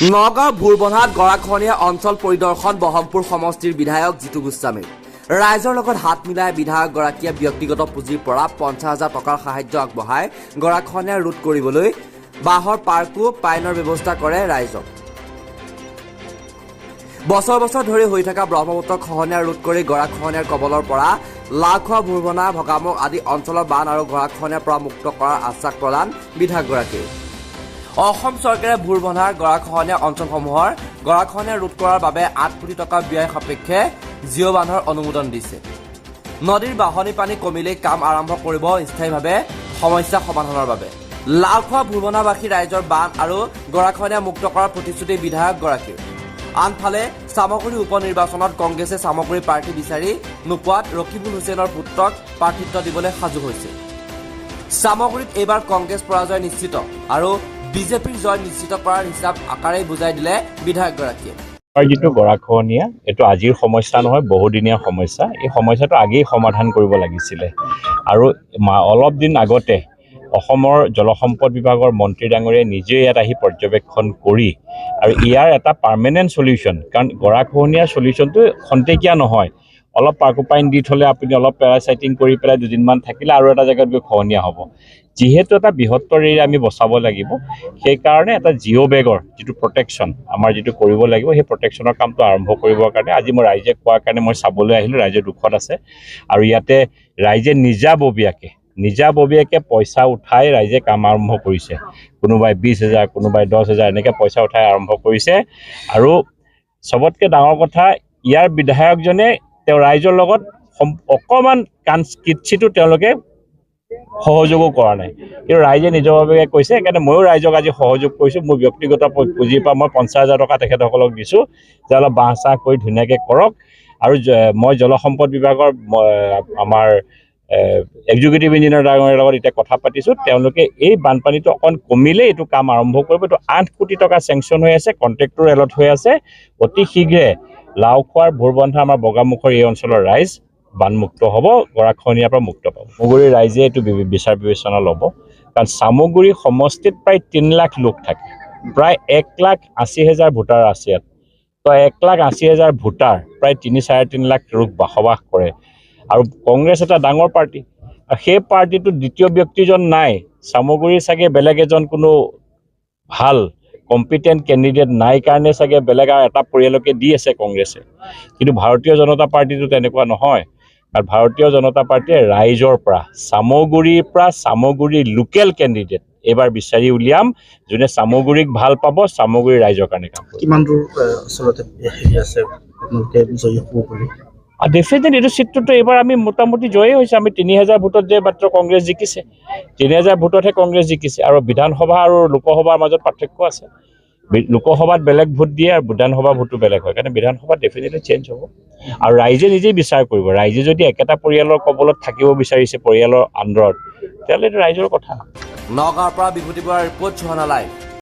নগাঁও ভুৰবন্ধাত গৰাখহনীয়া অঞ্চল পৰিদৰ্শন বহমপুৰ সমষ্টিৰ বিধায়ক জিতু গোস্বামী ৰাইজৰ লগত হাত মিলাই বিধায়কগৰাকীয়ে ব্যক্তিগত পুঁজিৰ পৰা 50,000 টকাৰ সাহায্য আগবঢ়াই গৰাখহনীয়া ৰোধ কৰিবলৈ বাঁহৰ পাৰ্কো পাইনৰ ব্যৱস্থা কৰে ৰাইজক। বছৰ বছৰ ধৰি হৈ থকা ব্ৰহ্মপুত্ৰ খহনীয়া ৰোধ কৰি গৰাখহনীয়াৰ কবলৰ পৰা লাখোৱা ভুৰবন্ধা ভগামুখ আদি অঞ্চলৰ বান আৰু গৰাখহনীয়াৰ পৰা মুক্ত কৰাৰ আশ্বাস প্ৰদান বিধায়কগৰাকীৰ। অসম চৰকাৰে ভুৰবন্ধাৰ গৰাখহনীয়া অঞ্চলসমূহৰ গৰাখহনীয়া ৰোধ কৰাৰ বাবে 8 কোটি টকা ব্যয় সাপেক্ষে জিঅ' বান্ধৰ অনুমোদন দিছে। নদীৰ বাঢ়নী পানী কমিলেই কাম আৰম্ভ কৰিব স্থায়ীভাৱে সমস্যা সমাধানৰ বাবে। লাখোৱা ভুৰবন্ধাবাসী ৰাইজৰ বান আৰু গৰাখহনীয়া মুক্ত কৰাৰ প্ৰতিশ্ৰুতি বিধায়কগৰাকীৰ। আনফালে চামগুৰি উপ নিৰ্বাচনত কংগ্ৰেছে চামগুৰি প্ৰাৰ্থী বিচাৰি নোপোৱাত ৰকিবুল হুছেইনৰ পুত্ৰক প্ৰাৰ্থিত্ব দিবলৈ সাজু হৈছে। চামগুৰিত এইবাৰ কংগ্ৰেছ পৰাজয় নিশ্চিত আৰু বিজেপিৰ জয় নিশ্চিত কৰাৰ হিচাপ আকাৰেই বুজাই দিলে বিধায়কগৰাকীয়ে। যিটো গৰাখহনীয়া এইটো আজিৰ সমস্যা নহয়, বহুদিনীয়া সমস্যা। এই সমস্যাটো আগেই সমাধান কৰিব লাগিছিলে আৰু অলপ দিন আগতে অসমৰ জলসম্পদ বিভাগৰ মন্ত্ৰী ডাঙৰীয়াই নিজে ইয়াত আহি পৰ্যবেক্ষণ কৰি আৰু ইয়াৰ এটা পাৰ্মানেণ্ট সলিউশ্যন, কাৰণ গৰাখহনীয়াৰ সলিউশ্যনটো খন্তেকীয়া নহয়। অলপ পাৰ্কোপাইন দি থ'লে আপুনি অলপ পেৰাচাইটিং কৰি পেলাই দুদিনমান থাকিলে আৰু এটা জেগাত গৈ খহনীয়া হ'ব। যিহেতু এটা বৃহত্তৰ এৰিয়া আমি বচাব লাগিব, সেইকাৰণে এটা জিঅ' বেগৰ যিটো প্ৰটেকশ্যন আমাৰ যিটো কৰিব লাগিব, সেই প্ৰটেকশ্যনৰ কামটো আৰম্ভ কৰিবৰ কাৰণে আজি মই ৰাইজে কোৱাৰ কাৰণে মই চাবলৈ আহিলোঁ। ৰাইজে দুখত আছে আৰু ইয়াতে ৰাইজে নিজাববীয়াকে পইচা উঠাই ৰাইজে কাম আৰম্ভ কৰিছে। কোনোবাই 20,000, কোনোবাই 10,000 এনেকৈ পইচা উঠাই আৰম্ভ কৰিছে। আৰু চবতকৈ ডাঙৰ কথা, ইয়াৰ বিধায়কজনে তেওঁ ৰাইজৰ লগত অকণমান কিঞ্চিতো তেওঁলোকে সহযোগো কৰা নাই, কিন্তু ৰাইজে নিজৰভাৱে কৈছে। সেইকাৰণে ময়ো ৰাইজক আজি সহযোগ কৰিছোঁ। মোৰ ব্যক্তিগত পুঁজিৰ পৰা মই 50,000 টকা তেখেতসকলক দিছোঁ যে অলপ বাঁহ চাহ কৰি ধুনীয়াকৈ কৰক। আৰু মই জলসম্পদ বিভাগৰ আমাৰ এক্সিকিউটিভ ইঞ্জিনিয়াৰ ডাঙৰীয়াৰ লগত এতিয়া কথা পাতিছোঁ। তেওঁলোকে এই বানপানীটো অকণ কমিলে এইটো কাম আৰম্ভ কৰিব। এইটো 8 কোটি টকা চেংচন হৈ আছে, কণ্ট্ৰেক্টৰ এলট হৈ আছে। অতি শীঘ্ৰে লাওখোৱাৰ ভুৰবন্ধা আমাৰ বগামুখৰ এই অঞ্চলৰ ৰাইজ বানমুক্ত হ'ব, গৰাখহনীয়াৰ পৰা মুক্ত পাব। চামগুৰি ৰাইজে এইটো বিচাৰ বিবেচনা ল'ব, কাৰণ চামগুৰি সমষ্টিত প্ৰায় 3 লাখ লোক থাকে, প্ৰায় 1,80,000 ভোটাৰ আছে ইয়াত। তো 1,80,000 ভোটাৰ, প্ৰায় 3-3.5 লাখ লোক বসবাস কৰে। আৰু কংগ্ৰেছ এটা ডাঙৰ পাৰ্টি, সেই পাৰ্টিটোত দ্বিতীয় ব্যক্তিজন নাই। চামগুৰিৰ চাগে বেলেগ এজন কোনো ভাল কম্পিটেণ্ট কেণ্ডিডেট নাই কাৰণে চাগে বেলেগ আৰু এটা পৰিয়ালকে দি আছে কংগ্ৰেছে। কিন্তু ভাৰতীয় জনতা পাৰ্টিটো তেনেকুৱা নহয়। আৰু ভাৰতীয় জনতা পাৰ্টীয়ে ৰাইজৰ পৰা চামগুৰিৰ লোকেল কেণ্ডিডেট এইবাৰ বিচাৰি উলিয়াম, যোনে চামগুৰিক ভাল পাব, চামগুৰি ৰাইজৰ কাৰণে কাম কৰিব। কিমান দূৰ আচলতে হেৰি আছে আপোনালোকে জয়ী হ'ব বুলি? ডেফিনেটলি এইটো চিটটোতো এইবাৰ আমি মোটামুটি জয়ী হৈছে। আমি 3,000 ভোটত যে মাত্ৰ কংগ্ৰেছ জিকিছে, 3,000 ভোটতহে কংগ্ৰেছ জিকিছে। আৰু বিধানসভা আৰু লোকসভাৰ মাজত পাৰ্থক্য আছে। লোকসভাত বেলেগ ভোট দিয়ে আৰু বিধানসভা ভোটটো বেলেগ হয়, কাৰণে বিধানসভাত ডেফিনেটলি চেঞ্জ হ'ব। আৰু ৰাইজে নিজেই বিচাৰ কৰিব। ৰাইজে যদি একেটা পৰিয়ালৰ কবলত থাকিব বিচাৰিছে, পৰিয়ালৰ আণ্ডাৰত, তেতিয়াহ'লে এইটো ৰাইজৰ কথা। নগাঁৱৰ পৰা বিভূতি বৰাৰ ৰিপৰ্ট, চুহানা লাইভ।